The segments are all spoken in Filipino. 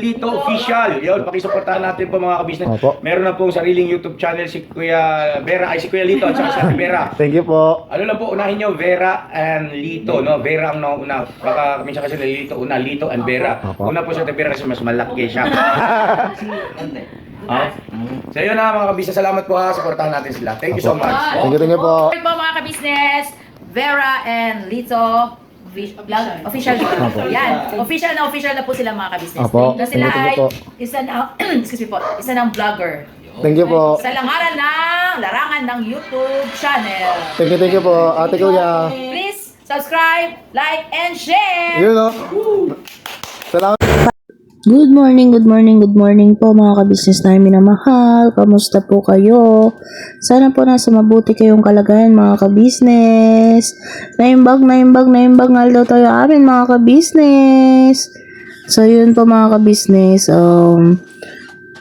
Lito Official. Yun, pakisuportahan natin po mga ka-business. Opo. Meron na pong sariling YouTube channel si Kuya Vera, ay si Kuya Lito at saka si Ate Vera. Thank you po. Ano lang po, unahin nyo, Vera and Lito, no? Vera ang nauna. Baka minsan kasi Lito, una, Lito and Vera. Opo. Una po si Ate Vera kasi mas malaki siya. So yun na mga kabisnes, salamat po ha, supportahan natin sila. Thank you so much. Thank you po. Hello po mga kabisnes, Vera and Lito official dito. Yan, official na po sila mga kabisnes. Opo. Na sila Thank ay you po. isa na, excuse me po, isa ng vlogger. Thank you po. Sa langaran ng larangan ng YouTube channel. Thank you po. Ate Kuya. Please subscribe, like, and share! Yun o. Salamat. Good morning po mga kabisnes namin minamahal. Kamusta po kayo? Sana po nasa mabuti kayong kalagayan mga kabisnes. Naimbag nga daw tayo amin mga kabisnes. So yun po mga kabisnes,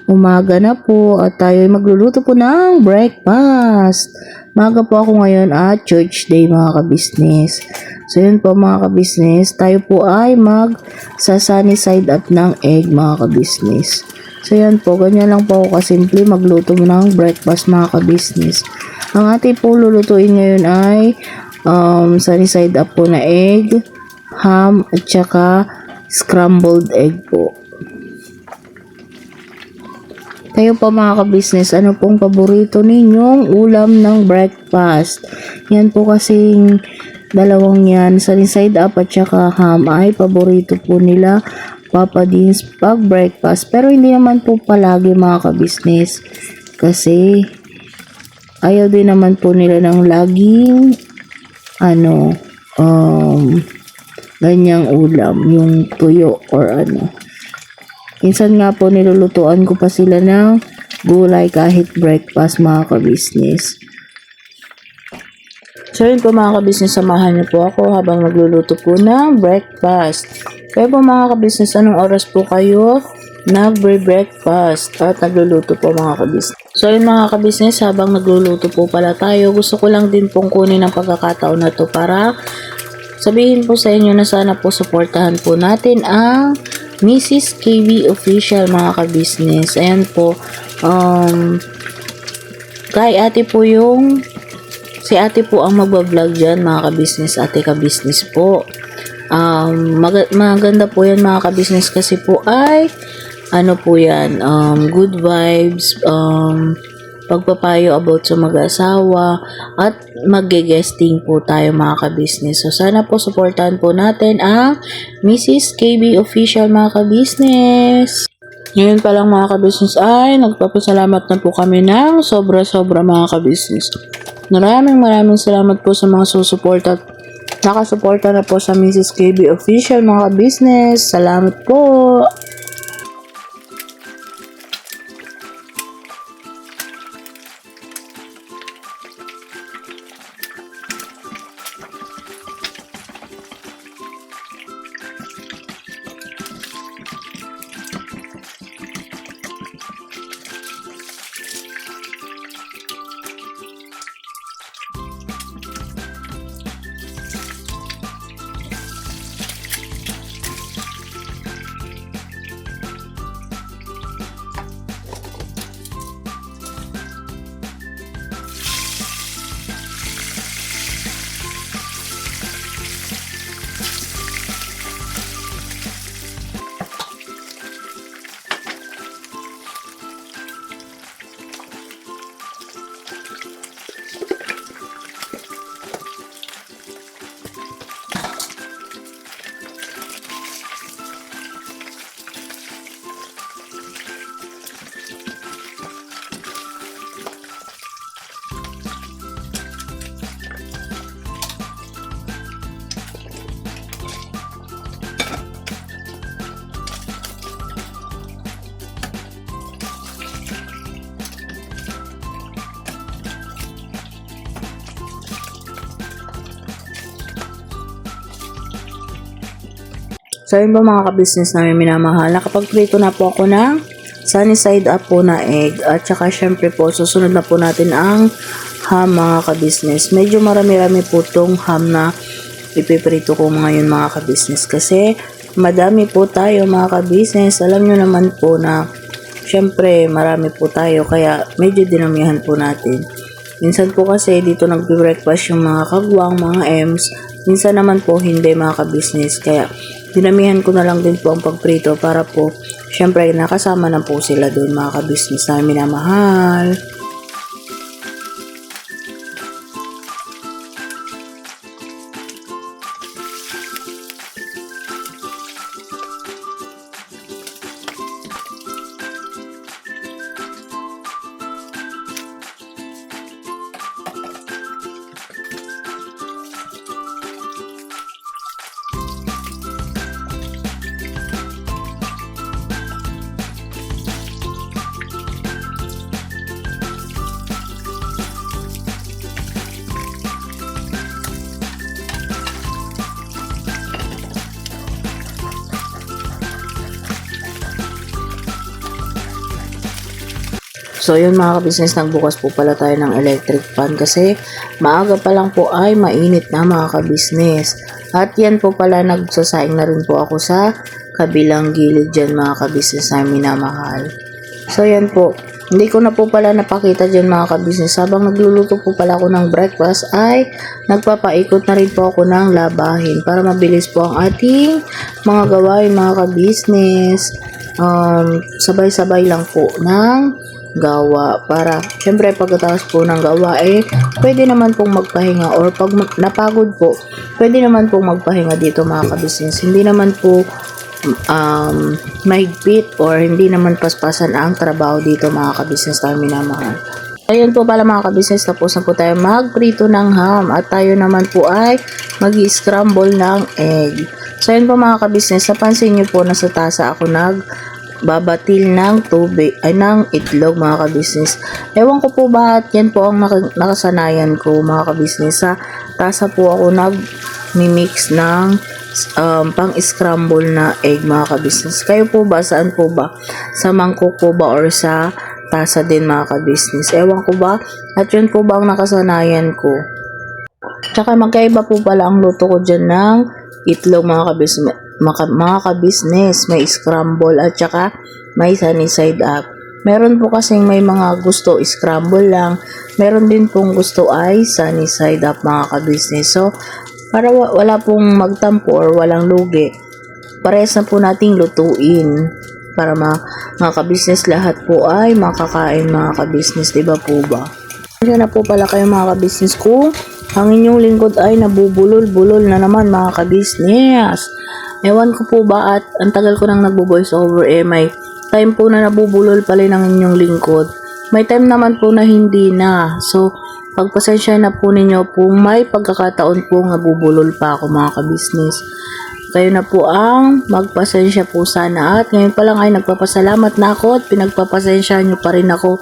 umaga na po at tayo ay magluluto po ng breakfast. Maga po ako ngayon at church day mga kabisnes. So yun po mga kabisnes, tayo po ay sa sunny side up ng egg mga kabisnes. So yan po, ganyan lang po ako kasimple magluto ng breakfast mga kabisnes. Ang ating po lulutuin ngayon ay sunny side up po na egg, ham at saka scrambled egg po. Kayo po mga kabisnes, ano pong paborito ninyong ulam ng breakfast? Yan po kasing dalawang yan, sunny side up at saka ham ay paborito po nila Papa Deans pag breakfast. Pero hindi naman po palagi mga kabisnes. Kasi ayaw din naman po nila ng laging ganyang ulam, yung tuyo or ano. Minsan nga po nilulutuan ko pa sila ng gulay kahit breakfast mga kabisnes. So yun po mga kabisnes, samahan niyo po ako habang nagluluto po ng breakfast. Kaya po mga kabisnes, anong oras po kayo nagbre-breakfast at nagluluto po mga kabisnes? So yun mga kabisnes, habang nagluluto po pala tayo, gusto ko lang din pong kunin ang pagkakataon na to para sabihin po sa inyo na sana po suportahan po natin ang Mrs. KB Official mga kabisnes. Ayan po, kay ate po si ate po ang magbablog dyan mga kabisnes, ate kabisnes po. Maganda po yan mga kabisnes kasi po ay po yan, good vibes, pagpapayo about sa mag-asawa at mag-guesting po tayo mga kabisnes. So sana po supportahan po natin ang Mrs. KB Official mga kabisnes. Ngayon pa lang mga kabisnes ay nagpapasalamat na po kami ng sobra-sobra mga kabisnes. Maraming salamat po sa mga susuporta at nakasuporta na po sa Mrs. KB Official mga kabisnes. Salamat po! So yun po mga kabisnes namin minamahal. Nakapag-prito na po ako ng sunny side up po na egg. At saka syempre po, susunod na po natin ang ham mga kabisnes. Medyo marami-rami po tong ham na ipiprito ko ngayon mga kabisnes. Kasi madami po tayo mga ka-business. Alam nyo naman po na syempre marami po tayo kaya medyo dinamihan po natin. Minsan po kasi dito nagbe-breakfast yung mga kagwang, mga M's. Minsan naman po hindi mga ka-business. Kaya dinamihan ko na lang din po ang pagprito para po syempre nakasama na po sila doon mga ka-business na minamahal. So yun mga ka-business, nagbukas po pala tayo ng electric fan kasi maaga pa lang po ay mainit na mga ka-business. At yan po pala, nagsasaing na rin po ako sa kabilang gilid dyan mga ka-business na minamahal. So yan po, hindi ko na po pala napakita dyan mga ka-business. Habang nagluluto po pala ako ng breakfast ay nagpapaikot na rin po ako ng labahin para mabilis po ang ating mga gawain mga ka-business. Sabay-sabay lang po ng gawa para syempre pagkatapos po ng gawa pwede naman pong magpahinga or pag napagod po pwede naman pong magpahinga dito mga ka-business. Hindi naman po mahigpit or hindi naman paspasan ang trabaho dito mga ka-business na minamahal. Ayun po pala mga ka-business, tapos na po tayo magprito ng ham at tayo naman po ay mag-scramble ng egg. So ayun po mga ka-business, napansin nyo po na sa tasa ako babatil ng tubig ay ng itlog mga ka-business. Ewan ko po bakit yan po ang nakasanayan ko mga ka-business. Sa tasa po ako nag-mix ng pang-scramble na egg mga ka-business. Kayo po ba? Saan po ba? Sa mangkok po ba or sa tasa din mga ka-business? Ewan ko ba? At yun po ba ang nakasanayan ko? Tsaka magkaiba po pala ang luto ko dyan ng itlog mga ka-business. Mga ka-business, may scramble at saka may sunny side up. Meron po kasing may mga gusto scramble lang, meron din pong gusto ay sunny side up mga ka-business. So para wala pong magtampo or walang lugi, parehas na po nating lutuin para mga ka-business lahat po ay makakain mga ka-business, diba po ba? Kaya na po pala kayo mga ka-business ko, ang inyong lingkod ay nabubulol-bulol na naman mga ka-business. Ewan ko po ba at ang tagal ko nang nagbo-voice over may time po na nabubulol pala ng inyong lingkod. May time naman po na hindi na. So, pagpasensya na po ninyo po may pagkakataon po nabubulol pa ako mga ka-business. Kayo na po ang magpasensya po sana at ngayon pa lang ay nagpapasalamat na ako at pinagpapasensya nyo pa rin ako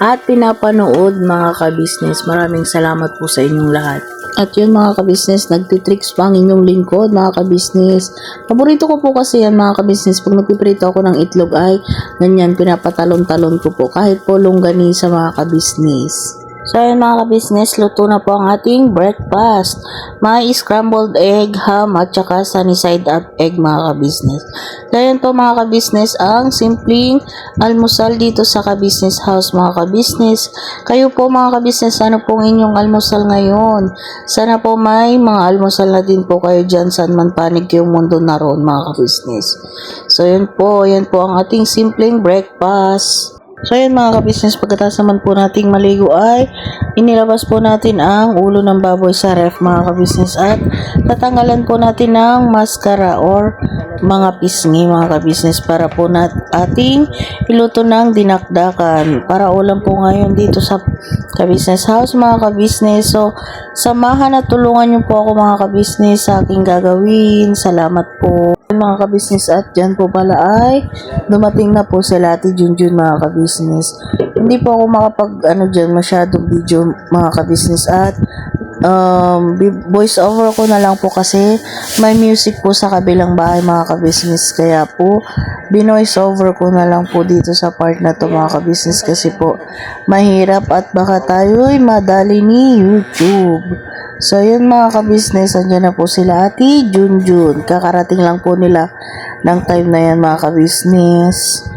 at pinapanood mga ka-business. Maraming salamat po sa inyong lahat. At yun mga ka-business, nagtitricks pa ang inyong lingkod mga ka-business. Paborito ko po kasi yan mga ka-business. Pag nagpiprito ako ng itlog ay ganyan, pinapatalon-talon ko po kahit po longganisa mga ka-business. So ayun mga ka-business, luto na po ang ating breakfast. May scrambled egg, ham at saka sunny side up egg mga ka-business. So ayun po mga ka-business, ang simpleng almusal dito sa ka-business house mga ka-business. Kayo po mga ka-business, ano pong inyong almusal ngayon? Sana po may mga almusal na din po kayo dyan saan man panig yung mundo na roon mga ka-business. So yan po ang ating simpleng breakfast. So ayan mga ka-business, pagkatapos naman po nating maligo ay inilabas po natin ang ulo ng baboy sa ref mga ka-business at tatanggalan po natin ng maskara or mga pisngi mga ka-business para po ating iluto ng dinakdakan para ulam po ngayon dito sa ka-business house mga ka-business. So samahan at tulungan niyo po ako mga ka-business sa aking gagawin. Salamat po mga ka-business. At dyan po pala ay dumating na po sila Ate Junjun mga ka-business. Hindi po ako makapag dyan masyadong video mga ka-business at voice over ko na lang po kasi may music po sa kabilang bahay mga ka-business, kaya po binoice over ko na lang po dito sa part na to mga ka-business kasi po mahirap at baka tayo'y madali ni YouTube. So yun mga ka-business, andyan na po sila Ate Junjun, kakarating lang po nila ng time na yan mga ka-business.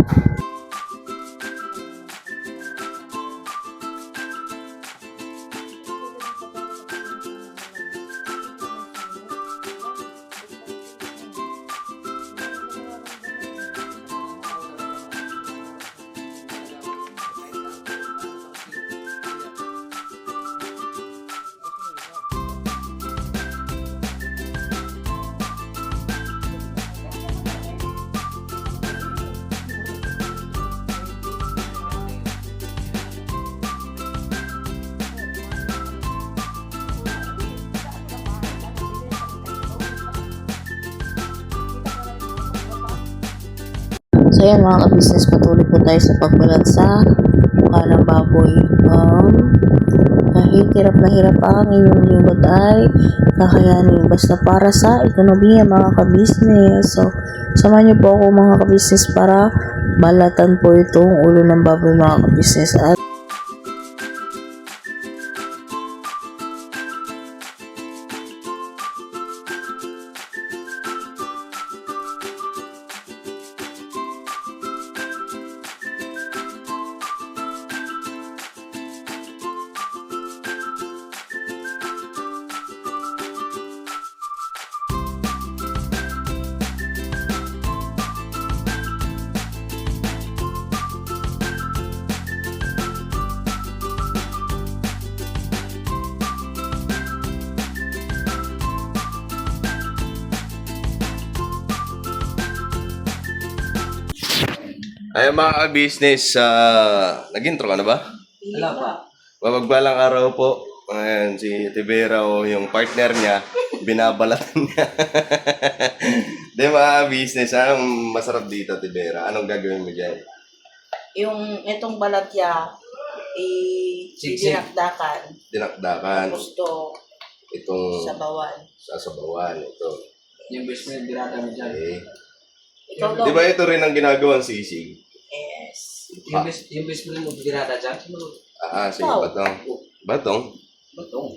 So yan mga ka-business, patuloy po tayo sa pagbalat sa mukha ng baboy. Kahit hirap na hirap ang inyong lingkod ay kakayanin basta para sa ekonomiya mga ka-business. So samahan niyo po ako mga ka-business para balatan po itong ulo ng baboy mga ka-business. At Ay mga ka-business, nag-intro ka na ba? Wala pa. Mapagbalang araw po. Ayan, si Tibera o yung partner niya, binabalatan niya. Di mga ka-business, anong masarap dito, Tibera? Anong gagawin mo dyan? yung itong balatya, Siksik. dinakdakan. Dinakdakan. Gusto Itong bawan. sasabawan. Ito. Yung best friend, dinata mo dyan. Okay. Ikaw Di ba ito rin ang ginagawang sisig? Yes. Yung best friend mo, dinata dyan. Sige, batong. Batong? Batong.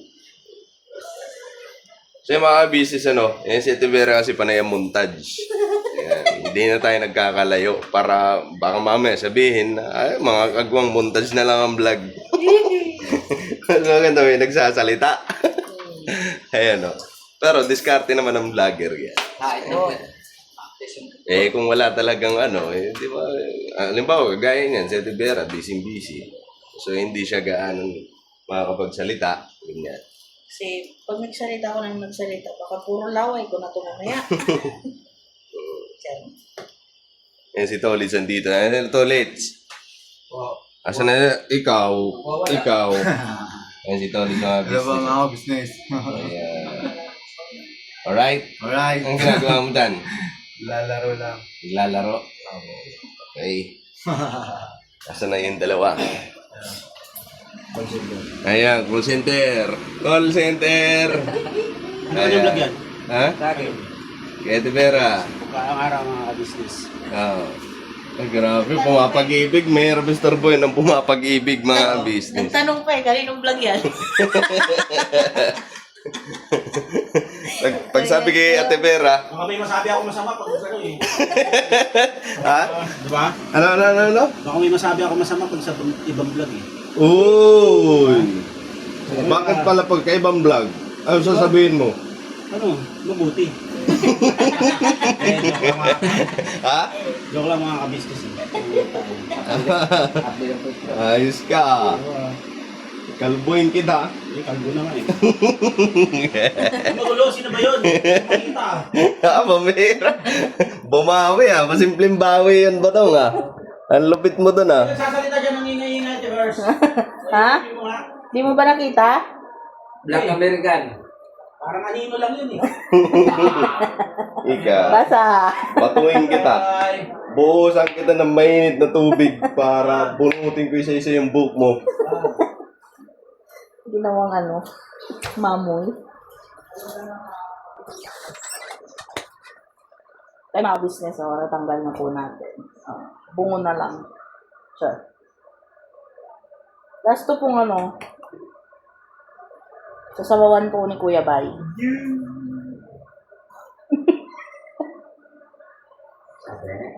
So yung mga business yan si Tibera kasi panay ang montage. Ayan, hindi na tayo nagkakalayo para baka mamaya sabihin ay mga kagwang montage na lang ang vlog. Mas maganda may nagsasalita. Ayan Pero diskarte naman ng vlogger yan. Ito. Kung wala talagang di ba? Halimbawa, gaya niyan, si Tibera, busy. So hindi siya gaano makakapagsalita. Ganyan. Kasi pag nagsalita ko nang nagsalita, baka puro laway ko na ito mamaya. Yan si Tolits andito. Tolits. Oh. Asa na ikaw? Ikaw. Yan si Tolits mga Hello po business. mga business. Ayan. Alright? Alright. Ang ginagawa mo dan? Lalaro lang. Naglalaro? Okay. Asa na yung dalawa? Ayan, call center. Call center. Ano yung vlog yan? Ha? Sa akin. Kaya Tibera. Araw-araw mga business. Oo. Ay, grabe, pumapag-ibig. May Mr. Boy ng pumapag-ibig mga business. Nagtanong pa kaninong vlog yan? Pag sabi kay Ate Vera, Baka may masabi ako masama pag sa eh. ha? Di ba? Ano? Baka may masabi ako masama pag sa ibang vlog eh. Uy! Bakit pala pagkaibang vlog? Ano sasabihin mo? Ano? Mabuti. Ha? Joke lang mga ka-business eh. Ayos ka. Kalbuin kita. Eh, kalbo na nga eh. Magulo, sino ba yun? Makita. Pamira. Bumawi Masimpleng bawi yan ba daw Ang lupit mo dun Nagsasalita dyan ng ingay-ingay, Tibers. Ha? Di mo ba nakita? Black American. Parang anino lang yun eh. Ika. Basa. Patuin kita. Bye. Buhusan kita ng mainit na tubig para bunutin ko isa-isa yung buhok mo. Ginawang ano. Mamoy. Tayo mga business, natanggal na po natin. Bungo na lang. Sure. Last to pong sasabawan po ni Kuya Bay.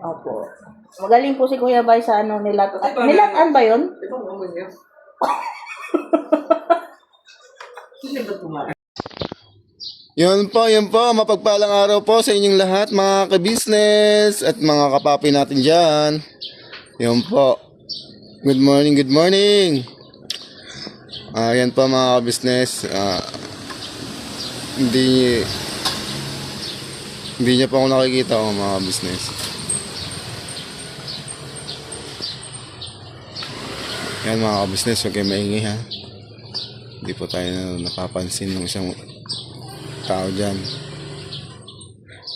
Opo. Magaling po si Kuya Bay sa nilat. Nilatan ba yun? Ito mo mo niya. Hindi ba tumakas? Yun po, mapagpalang araw po sa inyong lahat mga ka-business at mga kapapi natin dyan. Yun po. Good morning, good morning. Yan po mga ka-business. Hindi niya pa ako nakikita mga ka-business. Yan mga ka-business, huwag kayo maingay ha. Hindi po tayo napapansin ng isang tao dyan.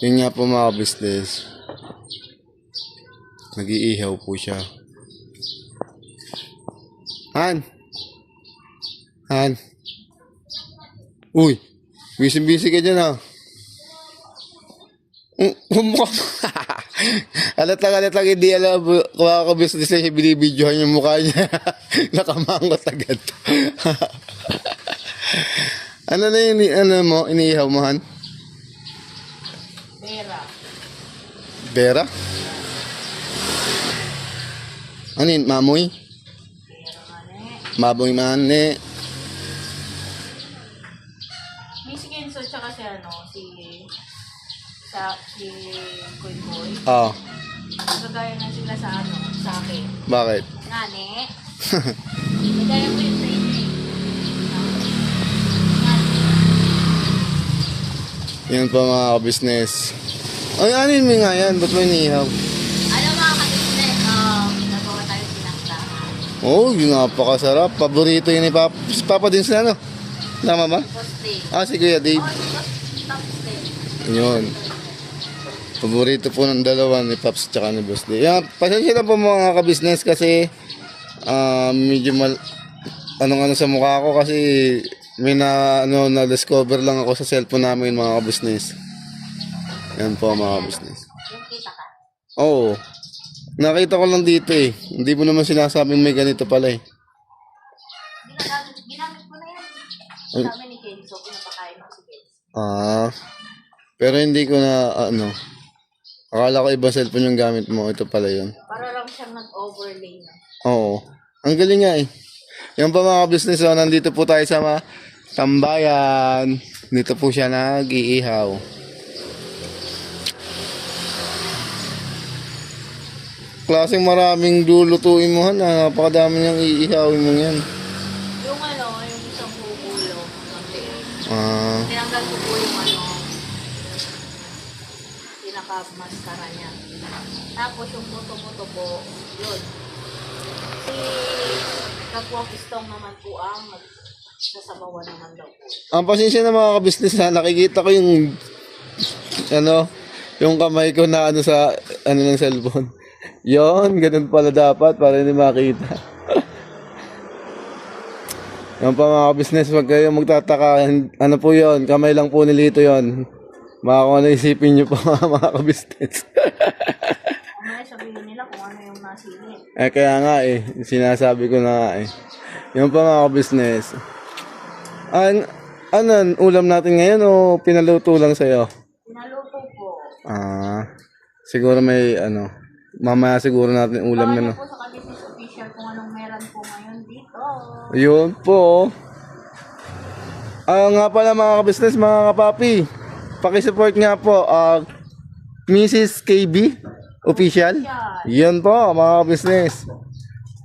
Yun nga po mga business, nag-iihaw po siya. Han! Uy! Busy ka dyan ha. Mukha alat lang hindi alam kung ako business na binibidyohan yung mukha niya. Nakamangot agad. Ano na yun, iniihaw mo, Han? Bera? Ano yun, mamoy? Maboy mane. May si Kenzo tsaka si Koy Koy. Oo. Nagagaya na sila sa akin. Bakit? Ngani. Nagagaya ko yun sa inyo eh. Yan pa mga business. Ay, anin mo nga yan? Ba't mo iniihaw? Ano mga ka-business, nagawa tayo sinanglahan. Oh, yun napakasarap. Paborito yun ni Papa. Si Papa din sila, no? Tama ba? Poste. Si Kuya Dave. Tapos din. Yun. Paborito po ng dalawa ni Paps tsaka ni Boss Day. Yan, pasensya na po mga ka-business kasi medyo ano sa mukha ko kasi may na-discover lang ako sa cellphone namin mga ka-business. Yan po mga ka-business. Yung kita ka. Oo. Nakita ko lang dito eh. Hindi mo naman sinasabing may ganito pala eh. Ginamit ko na yan. Sabi ni Kenzo, pinapakain ko si Kenzo. Pero hindi ko na akala ko iba cellphone yung gamit mo. Ito pala yun. Para lang siyang nag-overlay na. Oo. Ang galing nga eh. Yan pa mga business, nandito po tayo sa tambayan. Dito po siya nag-iihaw. Klaseng maraming lulutuin mo han. Napakadami niyang iihawin mo yan. Yung yung isang kukulo. Ah. Tinanggal ko po yung pinaka-maskara niya. Tapos yung buto-buto po, yun. Si Kapwakistong naman po ang sasabawan naman daw po. Ang pasensya na mga ka-business na nakikita ko yung yung kamay ko na sa ng cellphone. Yon, ganun pala dapat para hindi makita. Yan pa mga ka-business, wag kayo magtataka. Ano po yon, kamay lang po ni Lito yon. Kung ano isipin nyo po mga ka-business. Sabihin nila kung ano yung nasilip. Kaya nga sinasabi ko na nga Yan pa mga ka-business. Ulam natin ngayon o pinaluto lang sa'yo? Pinaluto po. Siguro may mamaya siguro natin ulam na po sa ka-business official kung anong meron po ngayon dito. Yun po. Nga pala mga ka-business, mga kapapi, pakisupport nga po Mrs. KB official. Yun po mga ka-business.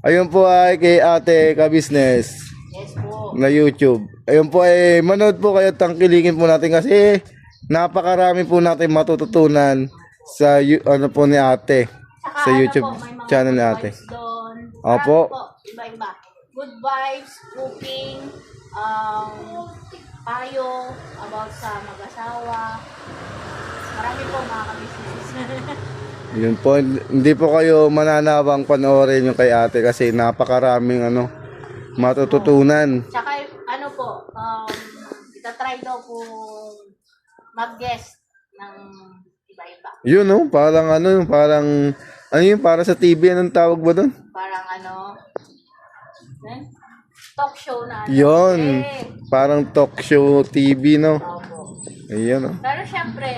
Ayun po ay kay ate ka-business. Yes po. Na YouTube. Ayun po manood po kayo, tangkilikin po natin kasi napakarami po natin matututunan sa po ni ate. Saka Sa YouTube may mga channel ni good ate. vibes doon. Opo. Marami po, iba-iba. Good vibes, cooking, payo about sa mag-asawa. Marami po mga ka-business. Yun po, hindi po kayo mananawang panoorin yung kay ate kasi napakaraming matututunan. Tsaka try daw po mag-guest ng iba-iba. Yun, no? Parang ano yun, para sa TV, anong tawag ba doon? Parang talk show na Yun, parang talk show TV, no? Opo. Ayun, no? Pero syempre,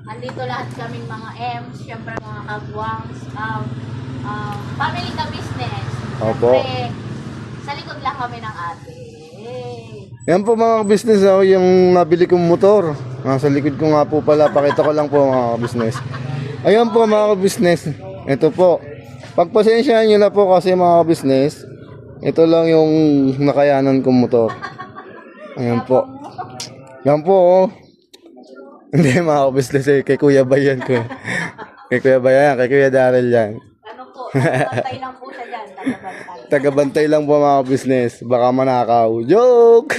andito lahat kaming mga M's, syempre mga kagwangs, family ka business. Opo. Syempre, sa likod lang kami ng ate. Yan po mga business, ako yung nabili kong motor. Nasa likod ko nga po pala, pakita ko lang po mga business. Ayun po mga business, ito po. Pagpasensyahan nyo na po kasi mga business, ito lang yung nakayanan kong motor. Ayan po. Yan po, oh. Hindi mga business eh, kay Kuya Bayan ko. Kay Kuya Bayan, kay Kuya Daryl yan. Ano po, tagabantay lang po siya dyan, tagabantay. Tagabantay lang po mga business. Baka manakaw. Joke!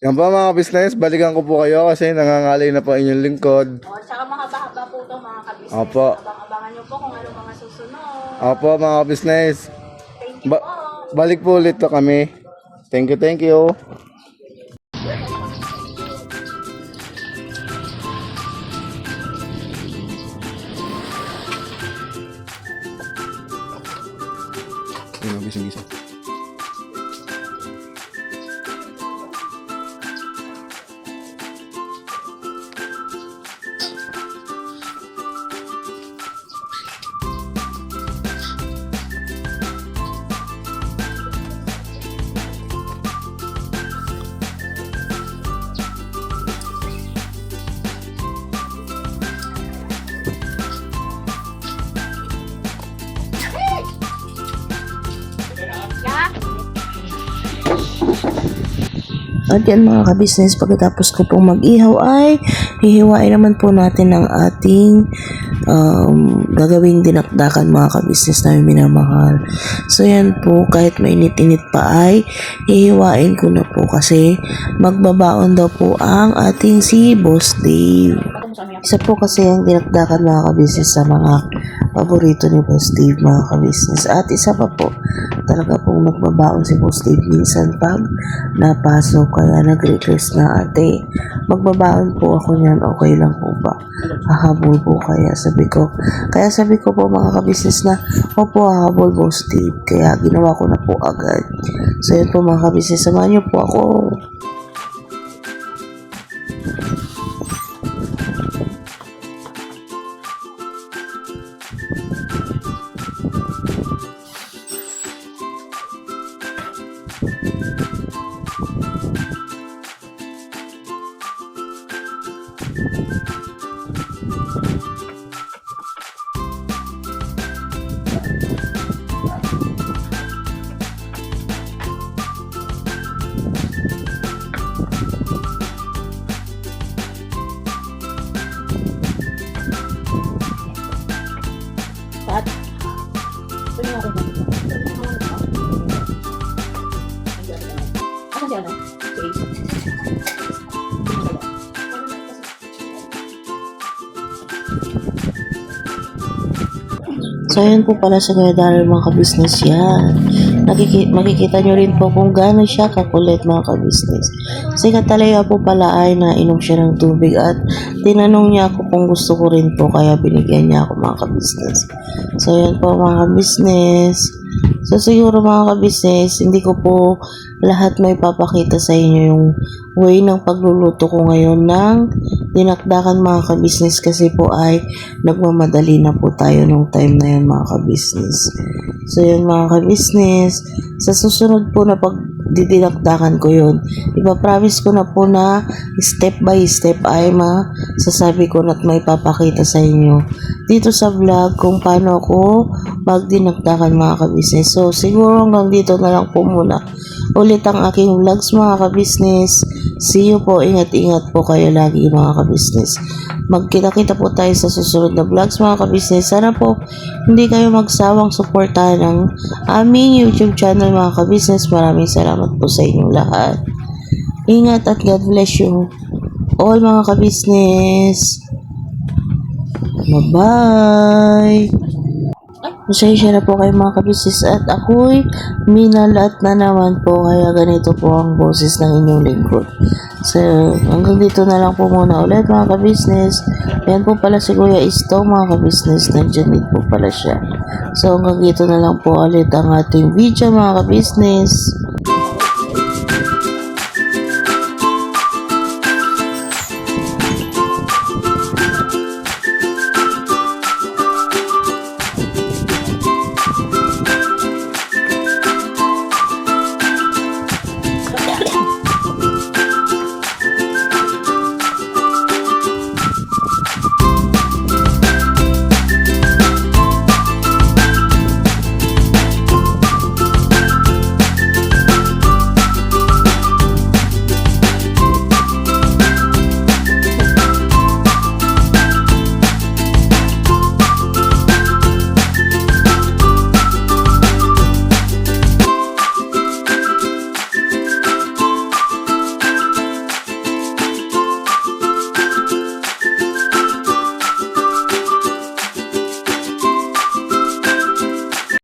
Yan po mga business, balikan ko po kayo kasi nangangalay na po inyong lingkod. O, tsaka mahaba-haba po itong mga kabisnes. Opo. Abang-abangan nyo po kung ano mga susunod. Opo mga business. Thank you po. Balik po ulit to kami. Thank you, thank you. Ayun, gising-gising. At yan mga ka-business, pagkatapos ko pong mag-ihaw ay hihiwain naman po natin ang ating gagawing dinakdakan mga ka-business na minamahal. So yan po, kahit mainit-init pa ay hihiwain ko na po kasi magbabaon daw po ang ating si Boss Dave. Isa po kasi ang dinakdakan mga ka-business sa mga paborito ni Boss Dave mga ka-business. At isa pa po, talaga pong nagbabaon si Boss Dave minsan pag napasok, kaya nag-request na ate, magbabaon po ako niyan, okay lang po ba? Hahabol po kaya sabi ko po mga ka-business na opo, hahabol Boss Dave, kaya ginawa ko na po agad. So yun po mga ka-business, samahan niyo po ako. So, yun po pala sa Kuya Daryl mga ka-business yan. Makikita nyo rin po kung gaano siya kakulit mga ka-business. Kasi talaga po pala ay nainom siya ng tubig at tinanong niya ako kung gusto ko rin po kaya binigyan niya ako mga ka-business. So, yan po mga ka-business. So, siguro mga ka-business, hindi ko po lahat may papakita sa inyo yung way ng pagluluto ko ngayon ng dinakdakan mga ka-business kasi po ay nagmamadali na po tayo nung time na yun mga ka-business. So yun mga ka-business, sa susunod po na pagdidinakdakan ko yun, ipapromise ko na po na step by step ay sasabi ko na at may papakita sa inyo dito sa vlog kung paano ako magdinakdakan mga ka-business. So siguro hanggang dito na lang po muna ulit ang aking vlogs mga ka-business. See you po, ingat-ingat po kayo lagi mga ka-business. Magkita-kita po tayo sa susunod na vlogs mga ka-business. Sana po hindi kayo magsawang suportahan ng aming YouTube channel mga ka-business. Maraming salamat po sa inyong lahat. Ingat at God bless you all mga ka-business. Bye-bye. Pasensya na po kayo mga kabisnes at ako'y minalat na naman po kaya ganito po ang boses ng inyong lingkod. So, hanggang dito na lang po muna ulit mga kabisnes. Ayan po pala si Kuya Isto mga kabisnes. Nandiyan din po pala siya. So, hanggang dito na lang po ulit ang ating video mga kabisnes.